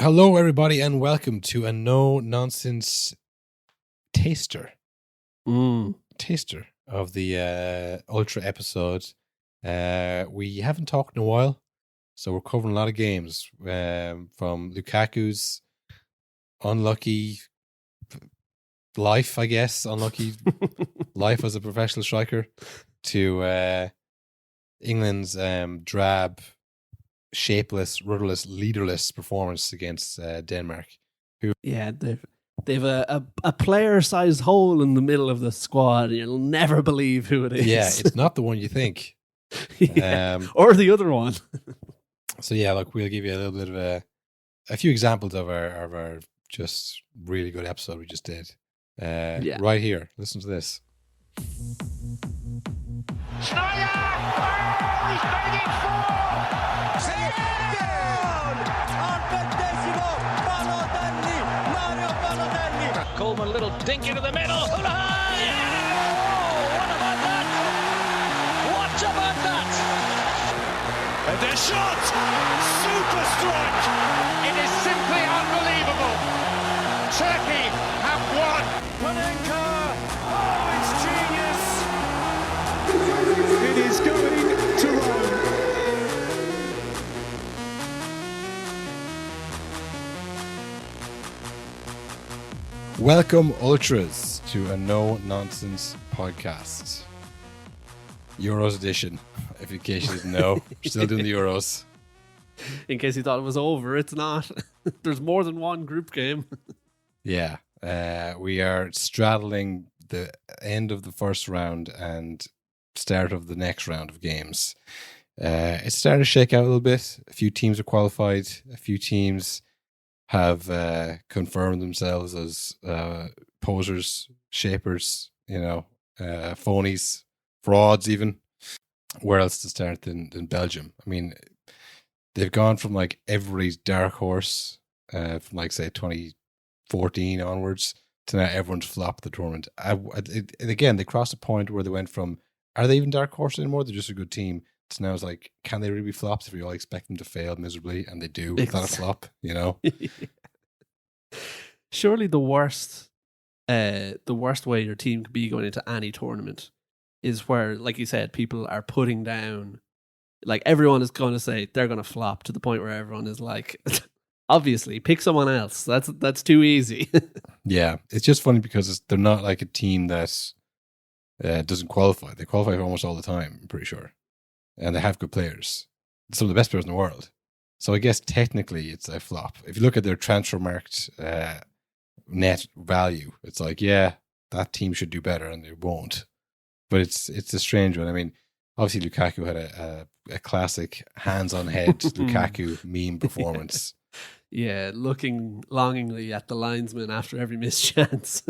Hello, everybody, and welcome to a no-nonsense taster of the Ultra episode. We haven't talked in a while, so we're covering a lot of games, from Lukaku's unlucky life, I guess, unlucky life as a professional striker, to England's drab, shapeless, rudderless, leaderless performance against Denmark. Yeah, they've a player-sized hole in the middle of the squad, and you'll never believe who it is. Yeah, it's not the one you think. Or the other one. So yeah, look, we'll give you a little bit of a few examples of our just really good episode we just did. Right here, listen to this. Schneider! Oh, he's made it four! Coleman, a little dink into the middle. Oh, what about that? What about that? And their shot! Super strike! It is simply unbelievable. Turkey have won. Panenka! Oh, it's genius! It is going to Rome. Welcome, Ultras, to a no-nonsense podcast. Euros edition, if in case you didn't know. We're still doing the Euros. In case you thought it was over, it's not. There's more than one group game. Yeah, we are straddling the end of the first round and start of the next round of games. It's starting to shake out a little bit. A few teams are qualified. A few teams have confirmed themselves as posers, shapers, phonies, frauds even. Where else to start than Belgium? I mean, they've gone from like every dark horse from like, say, 2014 onwards to now everyone's flopped the tournament. And again, they crossed a point where they went from, are they even dark horse anymore? They're just a good team. So now it's like, can they really be flops if we all expect them to fail miserably? And they do. It's not a flop, Surely the worst way your team could be going into any tournament is where, like you said, people are putting down, like everyone is going to say they're going to flop, to the point where everyone is like, obviously, pick someone else. That's too easy. Yeah, it's just funny because they're not like a team that doesn't qualify. They qualify almost all the time, I'm pretty sure. And they have good players. Some of the best players in the world. So I guess technically it's a flop. If you look at their transfer marked net value, it's like, yeah, that team should do better, and they won't. But it's a strange one. I mean, obviously Lukaku had a classic hands-on-head Lukaku meme performance. Yeah, looking longingly at the linesman after every missed chance.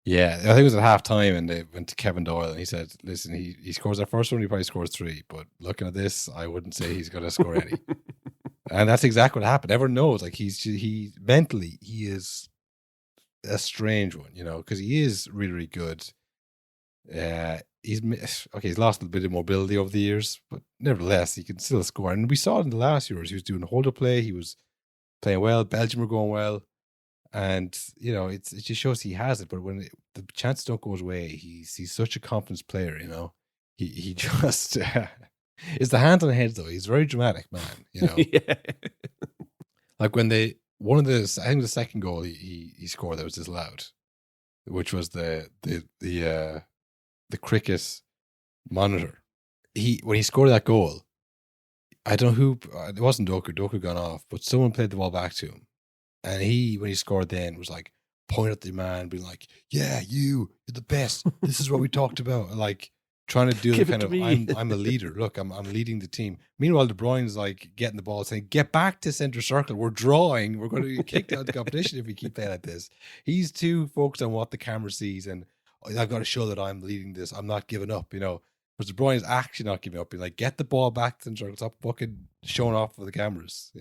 Yeah, I think it was at half time, and they went to Kevin Doyle and he said, listen, he scores our first one, he probably scores 3, but looking at this, I wouldn't say he's going to score any. And that's exactly what happened. Everyone knows, like, he mentally, he is a strange one, because he is really, really good. He's lost a bit of mobility over the years, but nevertheless, he can still score. And we saw it in the last Euros. He was doing holder play, he was playing well, Belgium were going well. And, it just shows he has it. But when the chances don't go his way, he's such a confidence player, He just is the hand on the head, though. He's a very dramatic man, Yeah. Like when I think the second goal he scored that was disallowed, which was the cricket monitor. When he scored that goal, I don't know who, it wasn't Doku gone off, but someone played the ball back to him. And when he scored then, was like, point at the man, being like, yeah, you're the best. This is what we talked about. And like trying to do the kind of, I'm a leader. Look, I'm leading the team. Meanwhile, De Bruyne's like getting the ball, saying, get back to center circle. We're drawing. We're going to get kicked out of the competition if we keep playing like this. He's too focused on what the camera sees. And I've got to show that I'm leading this. I'm not giving up, But De Bruyne's actually not giving up. He's like, get the ball back to center circle. Stop fucking showing off for the cameras,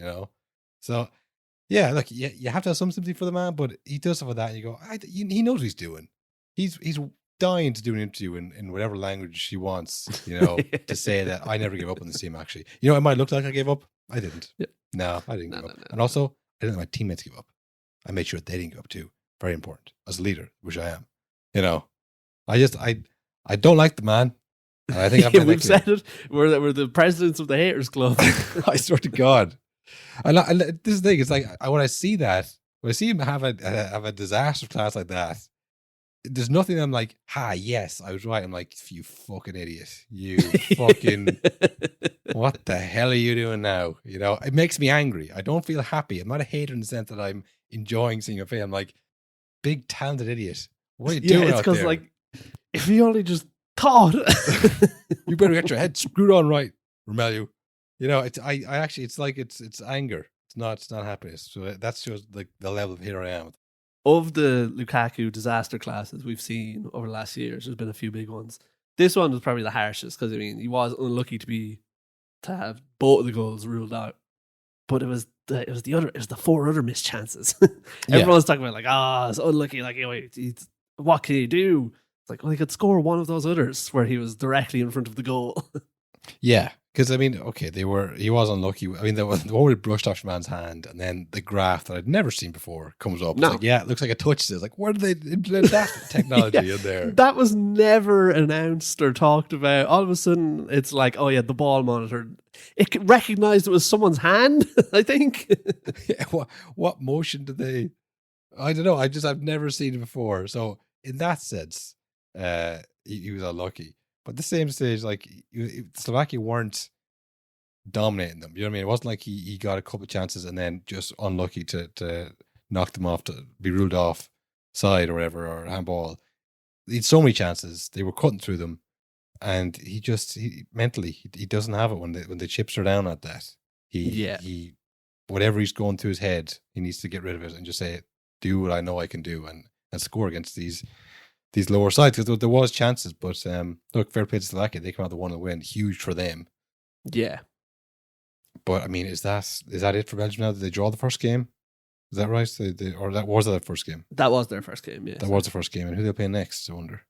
So, yeah, look, you have to have some sympathy for the man, but he does stuff like that, and you go, he knows what he's doing. He's dying to do an interview in whatever language he wants, to say that I never gave up on this team, actually. It might look like I gave up. I didn't. Yeah. No, I didn't give up. And also, I didn't let my teammates give up. I made sure they didn't give up too. Very important as a leader, which I am. You know, I don't like the man. And I think we've said it. We're the presidents of the haters club. I swear to God. And this is the thing. It's like when I see that, when I see him have a disaster class like that, there's nothing I'm like, yes, I was right. I'm like, you fucking idiot. You fucking, what the hell are you doing now? You know, it makes me angry. I don't feel happy. I'm not a hater in the sense that I'm enjoying seeing your face. I'm like, big talented idiot. What are you doing? It's because like, if you only just thought, you better get your head screwed on right, Romelu. You know, it's it's anger. It's not happiness. So that's just like the level of here I am. Of the Lukaku disaster classes we've seen over the last years, there's been a few big ones. This one was probably the harshest because I mean he was unlucky to have both of the goals ruled out, but it was the 4 other missed chances. Everyone's talking about like, it's unlucky. Like, you know, what can he do? It's like, well, he could score one of those others where he was directly in front of the goal. Yeah. Because, I mean, okay, he was unlucky. I mean, the one where it brushed off your man's hand, and then the graph that I'd never seen before comes up. It's like, yeah, it looks like a touch. It's like, where did they implement that technology in there? That was never announced or talked about. All of a sudden, it's like, oh yeah, the ball monitor. It recognized it was someone's hand, I think. Yeah, what motion did they... I don't know. I've never seen it before. So, in that sense, he was unlucky. But at the same stage, like, Slovakia weren't dominating them. You know what I mean? It wasn't like he got a couple of chances and then just unlucky to knock them off, to be ruled off side or whatever, or handball. He had so many chances. They were cutting through them. And he mentally, he doesn't have it when the chips are down at that. He whatever he's going through his head, he needs to get rid of it and just say, do what I know I can do and score against these lower sides, because there was chances, but look, fair play to Slovakia, they come out the one and win, huge for them. Yeah, but I mean, is that it for Belgium now? Did they draw the first game? Is that right? Or that was their first game? That was their first game. Yeah, that was the first game. And who they'll play next? I wonder.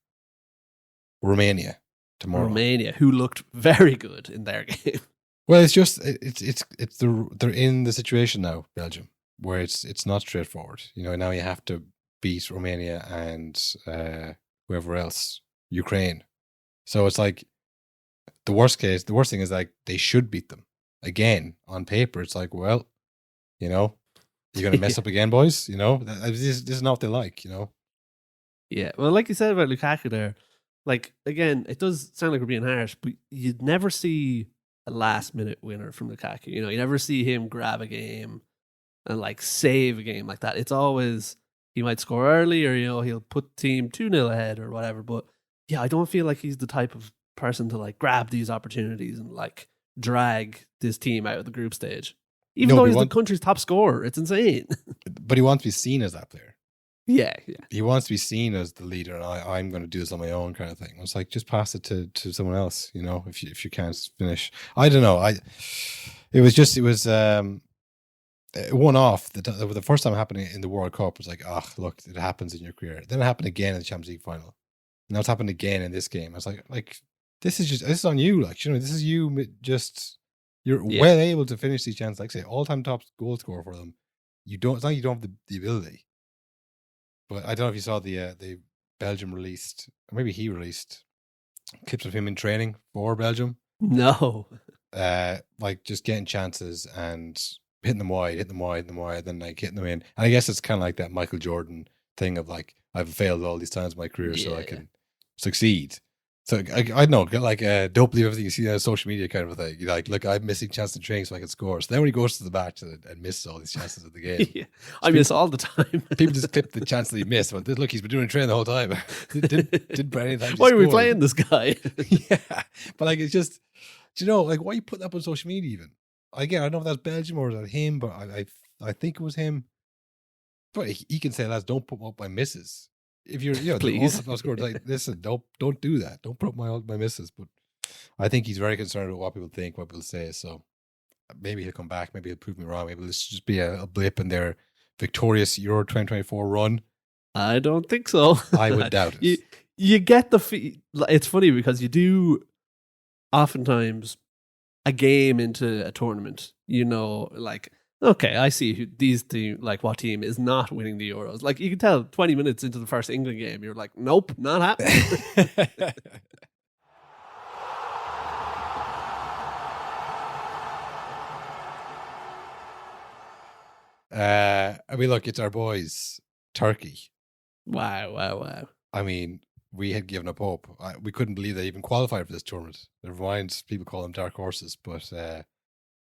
Romania tomorrow. Romania, who looked very good in their game. Well, it's just they're in the situation now, Belgium, where it's not straightforward. You know, now you have to beat Romania and whoever else, Ukraine. So it's like the worst thing is like they should beat them again on paper. It's like, well, you know, you're gonna mess up again, boys. You know, this is not what they like. You know. Yeah, well, like you said about Lukaku there, like again, it does sound like we're being harsh, but you'd never see a last minute winner from Lukaku. You know, you never see him grab a game and like save a game like that. It's always, he might score early, or, you know, he'll put the team 2-0 ahead or whatever. But yeah, I don't feel like he's the type of person to like grab these opportunities and like drag this team out of the group stage. Even though he's the country's top scorer, it's insane. But he wants to be seen as that player. Yeah. He wants to be seen as the leader, and I'm going to do this on my own kind of thing. It's like, just pass it to someone else, you know, if you can't finish. I don't know. It was one off. The first time happening in the World Cup was like, look, it happens in your career. Then it happened again in the Champions League final. Now it's happened again in this game. I was like this is on you. Like, you know, this is you just, you're well able to finish these chances. Like, say, all-time top goal scorer for them. It's not like you don't have the ability. But I don't know if you saw the Belgium released, or maybe he released clips of him in training for Belgium. No. Like just getting chances and hitting them wide, then like hitting them in. And I guess it's kind of like that Michael Jordan thing of like, I've failed all these times in my career, so I can succeed. So I know, like, don't believe everything you see on social media kind of a thing. You're like, look, I'm missing chances in training so I can score. So then when he goes to the match and misses all these chances of the game. I miss all the time. People just clip the chance that he missed. But look, he's been doing training the whole time. Didn't play anything. Why are we playing this guy? Yeah. But like, it's just, do you know, like, why you put that up on social media even? Again, I don't know if that's Belgium or that him, but I think it was him. But he can say, lads, don't put up my misses. If you're, you know, please, like, listen, don't do that. Don't put up my misses. But I think he's very concerned about what people think, what people say. So maybe he'll come back. Maybe he'll prove me wrong. Maybe this just be a blip in their victorious Euro 2024 run. I don't think so. I would doubt it. You get the it's funny because you do oftentimes a game into a tournament, you know, like Okay, I see who these team, like what team is not winning the Euros. Like you can tell 20 minutes into the first England game, you're like, nope, not happening. I mean, look, it's our boys, Turkey. Wow. I mean, we had given up hope. We couldn't believe they even qualified for this tournament. Never mind, people call them dark horses, but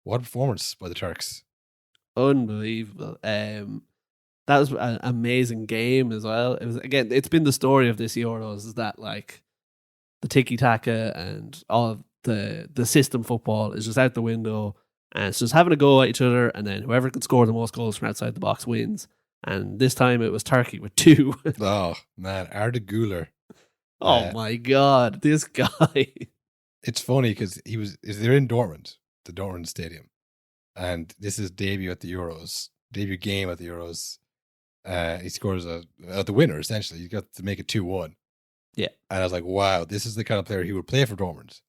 what a performance by the Turks. Unbelievable. That was an amazing game as well. It was, again, it's been the story of this Euros is that like the tiki-taka and all of the system football is just out the window, and it's just having a go at each other, and then whoever can score the most goals from outside the box wins. And this time it was Turkey with 2. Oh man, Arda Guler. Oh my God, this guy. It's funny because they're in Dortmund, the Dortmund Stadium, and this is debut at the Euros, debut game at the Euros. He scores the winner essentially. He got to make it 2-1. Yeah, and I was like, wow, this is the kind of player he would play for Dortmund.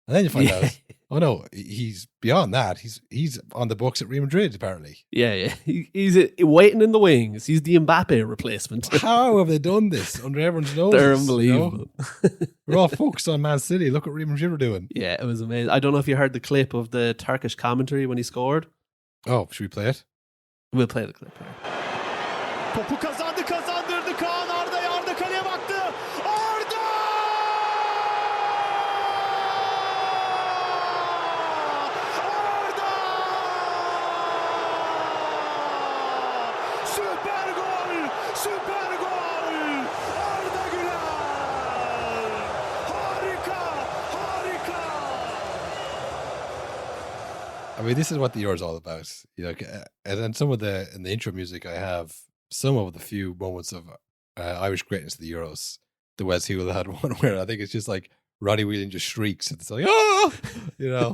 And then you find out, oh no, he's beyond that. He's on the books at Real Madrid apparently. Yeah. He's waiting in the wings. He's the Mbappe replacement. How have they done this under everyone's nose? They're unbelievable. You know? We're all focused on Man City. Look what Real Madrid were doing. Yeah, it was amazing. I don't know if you heard the clip of the Turkish commentary when he scored. Oh, should we play it? We'll play the clip here. Topu kazandırdı Kaan Arda kaleye baktı. Arda! Arda! Süper gol! Arda Guler! Harika! I mean, this is what the Euro is all about. You know, and some of in the intro music, I have some of the few moments of Irish greatness of the Euros. The Wes Hewell had one where I think it's just like Roddy Whelan just shrieks and it's like, oh, you know.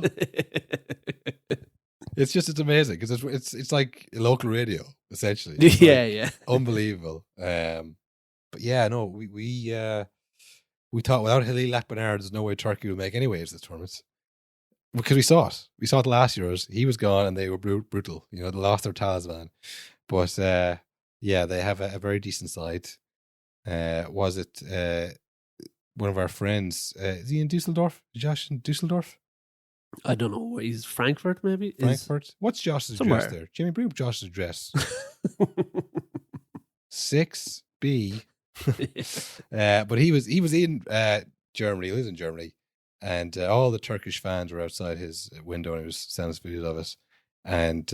It's amazing because it's like local radio essentially. It's Yeah. Unbelievable. But yeah, no, we thought without Halil Akbanar, there's no way Turkey will make any waves this tournament. Because we saw it last Euros. He was gone and they were brutal. You know, they lost their talisman. But yeah, they have a very decent side. Was it one of our friends? Is he in Dusseldorf? Josh in Dusseldorf? I don't know. He's Frankfurt, maybe? Frankfurt? What's Josh's address there? Jimmy, bring up Josh's address. 6B. But he was in Germany. He lives in Germany. And all the Turkish fans were outside his window and he was sending us videos of it. And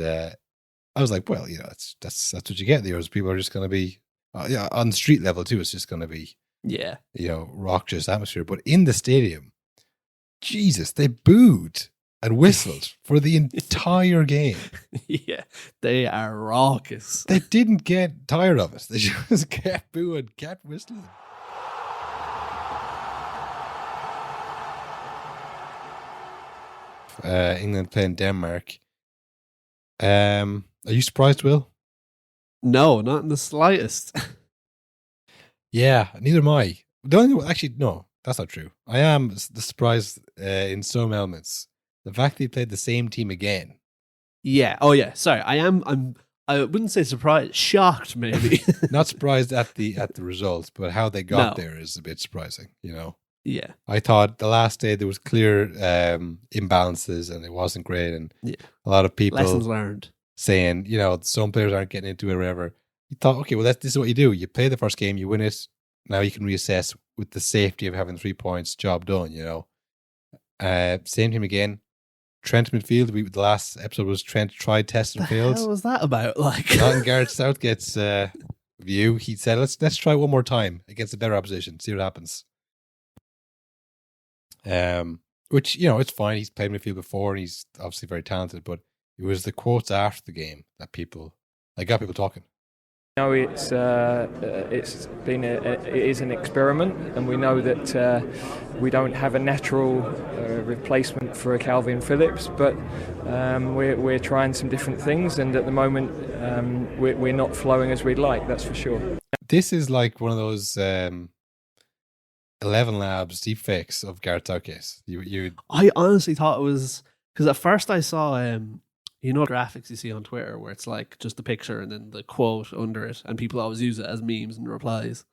I was like, well, you know, that's what you get. There's people are just going to be, on the street level too. It's just going to be, yeah, you know, raucous atmosphere. But in the stadium, Jesus, they booed and whistled for the entire game. Yeah, they are raucous. They didn't get tired of it. They just kept booing, kept whistling. England playing Denmark. Are you surprised, Will? No, not in the slightest. Yeah, neither am I. Actually, no, that's not true. I am surprised in some elements. The fact that he played the same team again. Yeah. Oh, yeah. Sorry, I wouldn't say surprised. Shocked, maybe. Not surprised at the result, but how they got there is a bit surprising. You know. Yeah. I thought the last day there was clear imbalances and it wasn't great, and a lot of people lessons learned saying, you know, some players aren't getting into it or whatever. You thought, okay, well, this is what you do. You play the first game, you win it. Now you can reassess with the safety of having 3 points, job done, you know. Same team again. Trent midfield. The last episode was Trent tried, tested, and failed. What was that about? Like, not in Gareth Southgate's view. He said, let's try one more time against a better opposition, see what happens. Which, you know, it's fine. He's played midfield before and he's obviously very talented, but it was the quotes after the game that got people talking. No, it is an experiment, and we know that we don't have a natural replacement for a Kalvin Phillips, but we're trying some different things, and at the moment we're not flowing as we'd like, that's for sure. This is like one of those 11 Labs deepfakes of Gareth Southgate. I honestly thought it was, because at first I saw you know graphics you see on Twitter where it's like just the picture and then the quote under it, and people always use it as memes and replies.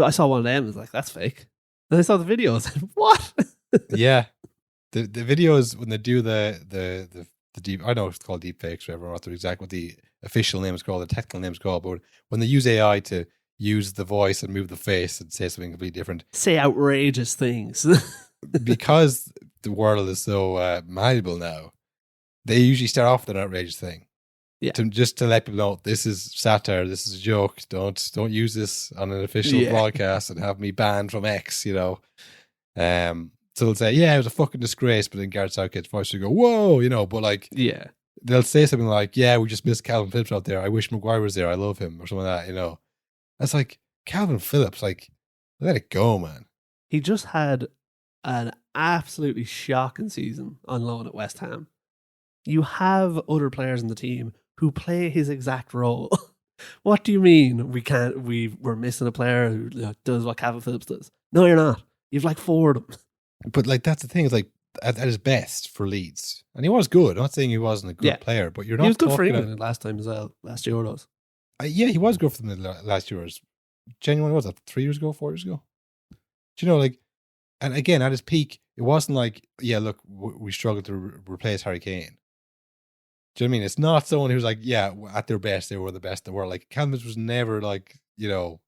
I saw one of them, and was like, that's fake. And I saw the video, I said, what? Yeah. The videos when they do the deep, I know it's called deep fakes, whatever, not exactly what the official name is called, the technical name is called, but when they use AI to use the voice and move the face and say something completely different, say outrageous things. because the world is so malleable now, they usually start off with an outrageous thing. Yeah. Just to let people know this is satire, this is a joke. Don't use this on an official broadcast and have me banned from X. So they'll say, yeah, it was a fucking disgrace, but then Gareth Southgate's voice will go, whoa, but like, yeah, they'll say something like, yeah, we just missed Kalvin Phillips out there. I wish Maguire was there. I love him, or something like that. That's like Kalvin Phillips. Like, let it go, man. He just had an absolutely shocking season on loan at West Ham. You have other players in the team who play his exact role. What do you mean we're missing a player who does what Kalvin Phillips does? No, you're not. You've like 4 of them. But like, that's the thing, is like at his best for Leeds. And he was good. I'm not saying he wasn't a good player, but you're not. He was good for England last time as well, last Euros. Yeah, he was good for them the last Euros. Genuinely, was that 3 years ago, 4 years ago? Do you know, like, and again, at his peak, it wasn't like, yeah, look, we struggled to replace Harry Kane. Do you know what I mean? It's not someone who's like, yeah, at their best, they were the best in the world. Like, Kalvin was never like, a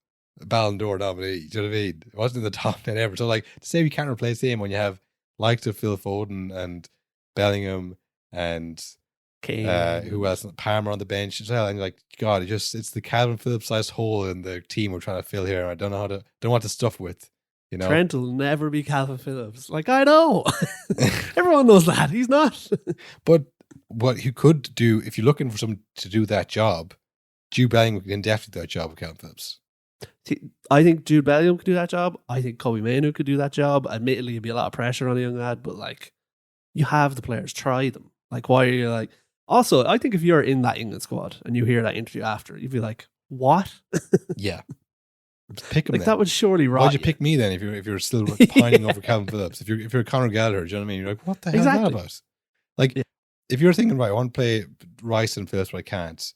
Ballon d'Or nominee. Do you know what I mean? It wasn't in the top 10 ever. So, like, to say we can't replace him when you have likes of Phil Foden and Bellingham and Kane, who else? Palmer on the bench as well. And you're like, God, it's the Kalvin Phillips-sized hole in the team we're trying to fill here. I don't know don't know what to stuff with. Trent will never be Kalvin Phillips. Like, I know. Everyone knows that. He's not. But what you could do, if you're looking for someone to do that job, Jude Bellingham can definitely do that job with Kalvin Phillips. I think Jude Bellingham could do that job. I think Kobe Mainoo could do that job. Admittedly, it'd be a lot of pressure on a young lad, but like, you have the players, try them. Like, why are you like? Also, I think if you're in that England squad and you hear that interview after, you'd be like, what? Yeah. Pick him. Like, then. that would surely rot. Why'd you pick me then if you're still pining over Kalvin Phillips? If you're Conor Gallagher, do you know what I mean? You're like, what the hell is that about? Like, if you're thinking, right, I want to play Rice and Phillips, but I can't,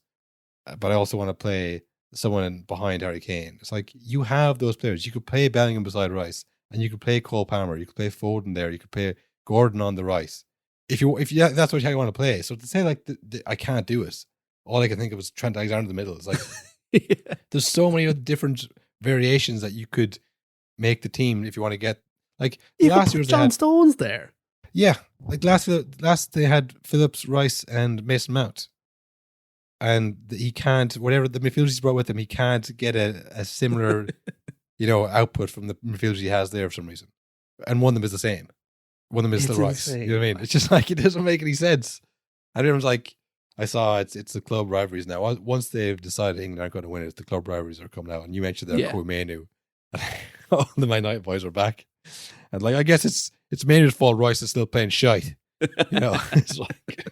but I also want to play someone behind Harry Kane. It's like, you have those players. You could play Bellingham beside Rice, and you could play Cole Palmer. You could play Foden there. You could play Gordon on the right. If that's what you want to play. So to say like I can't do it, all I can think of is Trent Alexander in the middle. It's like there's so many other different variations that you could make the team if you want to get like last year. John Stones there. Yeah, like last they had Phillips, Rice, and Mason Mount, and he can't, whatever the midfielders he's brought with him, he can't get a similar, output from the midfielders he has there for some reason, and one of them is the same. One of them is still Rice. You know what I mean? It's just like, it doesn't make any sense. And everyone's like, I saw it's the club rivalries now. Once they've decided England aren't going to win it, the club rivalries are coming out. And you mentioned that Kobe Mainoo. All the Man United boys are back. And like, I guess it's Mainoo's fault Rice is still playing shite. It's like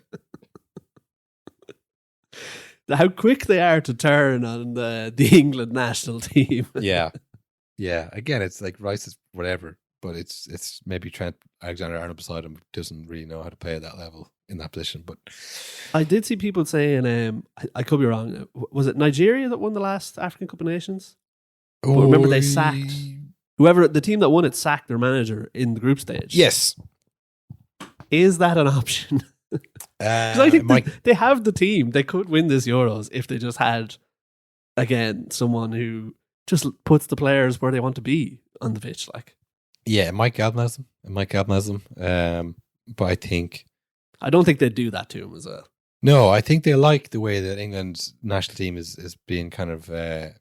how quick they are to turn on the England national team. Yeah. Again, it's like Rice is whatever. But it's maybe Trent Alexander-Arnold beside him doesn't really know how to play at that level in that position. But I did see people saying, I could be wrong, was it Nigeria that won the last African Cup of Nations? But remember, they sacked the team that won it sacked their manager in the group stage. Yes. Is that an option? Because I think they have the team. They could win this Euros if they just had, again, someone who just puts the players where they want to be on the pitch. Like, yeah, Mike Galvin has them. But I don't think they'd do that to him as well. No, I think they like the way that England's national team is being kind of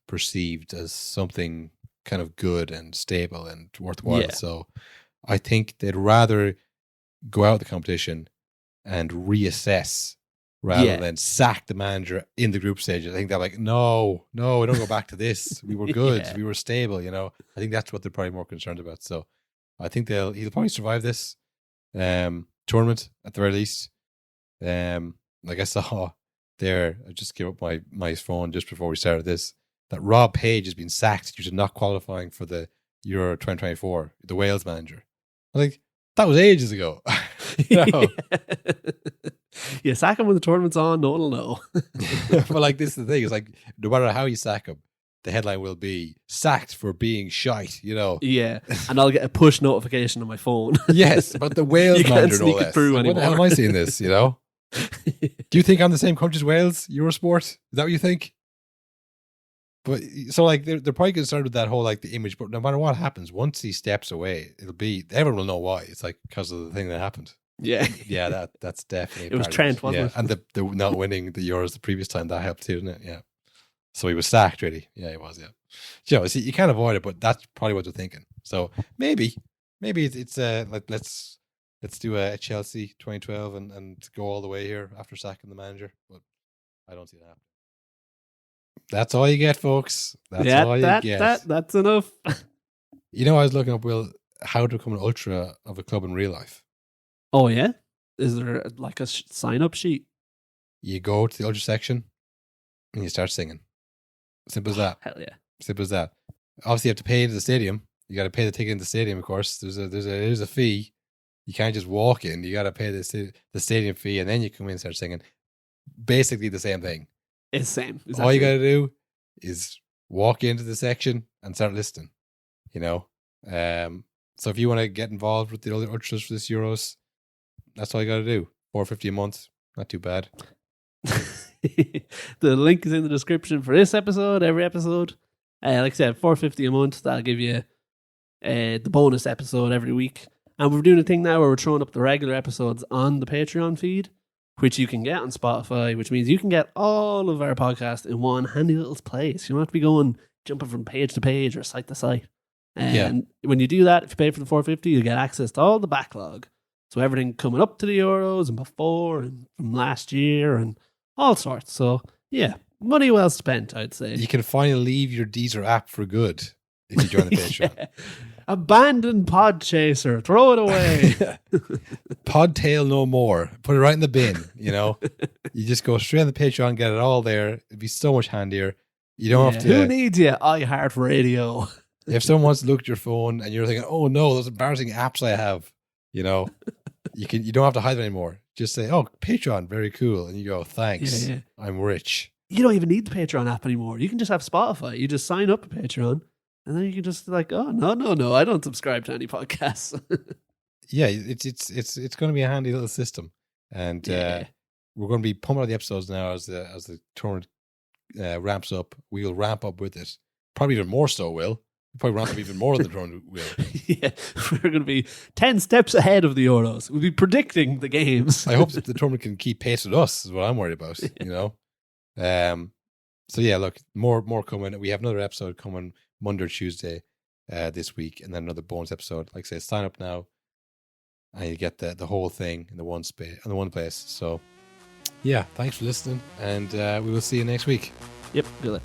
perceived as something kind of good and stable and worthwhile. Yeah. So I think they'd rather go out the competition and reassess rather than sack the manager in the group stage. I think they're like, no, we don't go back to this. We were good. We were stable, I think that's what they're probably more concerned about. So I think he'll probably survive this tournament at the very least. Like I saw there, I just gave up my phone just before we started this, that Rob Page has been sacked due to not qualifying for the Euro 2024, the Wales manager. I think that was ages ago. You sack him when the tournament's on, no one will know. But like, this is the thing. It's like, no matter how you sack him, the headline will be sacked for being shite, you know? Yeah, and I'll get a push notification on my phone. Yes, but the Wales You can't manager, no sneak it less. through Like, what the hell am anymore. I seeing this, you know? Do you think I'm the same country as Wales, Eurosport? Is that what you think? But so like they're probably concerned with that whole like the image, but no matter what happens, once he steps away, it'll be everyone will know why. It's like because of the thing that happened. Yeah. Yeah, that's definitely It was part of Trent, wasn't it? And the not winning the Euros the previous time, that helped too, didn't it? Yeah. So he was sacked, really. Yeah, he was. Yeah. You know, see, you can't avoid it, but that's probably what they're thinking. So maybe it's like let's do a Chelsea 2012 and go all the way here after sacking the manager. But I don't see that happening. That's all you get, folks. That's all you get. That's enough. You know, I was looking up, Will, how to become an ultra of a club in real life. Oh, yeah? Is there like a sign-up sheet? You go to the ultra section and you start singing. Simple as that. Hell yeah. Simple as that. Obviously, you have to pay into the stadium. You got to pay the ticket in the stadium, of course. There's a fee. You can't just walk in. You got to pay the stadium fee, and then you come in and start singing. Basically the same thing. It's the same. Exactly. All you got to do is walk into the section and start listening. You know, so if you want to get involved with the other ultras for this Euros, that's all you got to do. $4.50 a month, not too bad. The link is in the description for this episode, every episode. Like I said, $4.50 a month. That'll give you the bonus episode every week. And we're doing a thing now where we're throwing up the regular episodes on the Patreon feed, which you can get on Spotify, which means you can get all of our podcasts in one handy little place. You don't have to be jumping from page to page or site to site. And when you do that, if you pay for the $4.50, you get access to all the backlog. So everything coming up to the Euros and before and from last year and all sorts. So yeah, money well spent, I'd say. You can finally leave your Deezer app for good if you join the Patreon. Yeah. Abandon Podchaser. Throw it away. Podtail no more. Put it right in the bin, you know. You just go straight on the Patreon, get it all there. It'd be so much handier. You don't have to. Who needs you? iHeartRadio. If someone wants to look at your phone and you're thinking, oh no, those embarrassing apps I have, you know, you don't have to hide it anymore. Just say, oh, Patreon, very cool. And you go, thanks. Yeah. I'm rich. You don't even need the Patreon app anymore. You can just have Spotify. You just sign up to Patreon. And then you can just like, oh, no, I don't subscribe to any podcasts. Yeah, it's going to be a handy little system. And we're going to be pumping out the episodes now as the tournament ramps up. We'll ramp up with it. Probably even more so, Will. We'll probably ramp up even more than the tournament will. Yeah, we're going to be 10 steps ahead of the Euros. We'll be predicting the games. I hope that the tournament can keep pace with us is what I'm worried about, you know. So yeah, look, more coming. We have another episode coming Monday or Tuesday this week, and then another bonus episode. Like I say, sign up now, and you get the whole thing in the one place. So yeah, thanks for listening, and we will see you next week. Yep, good luck.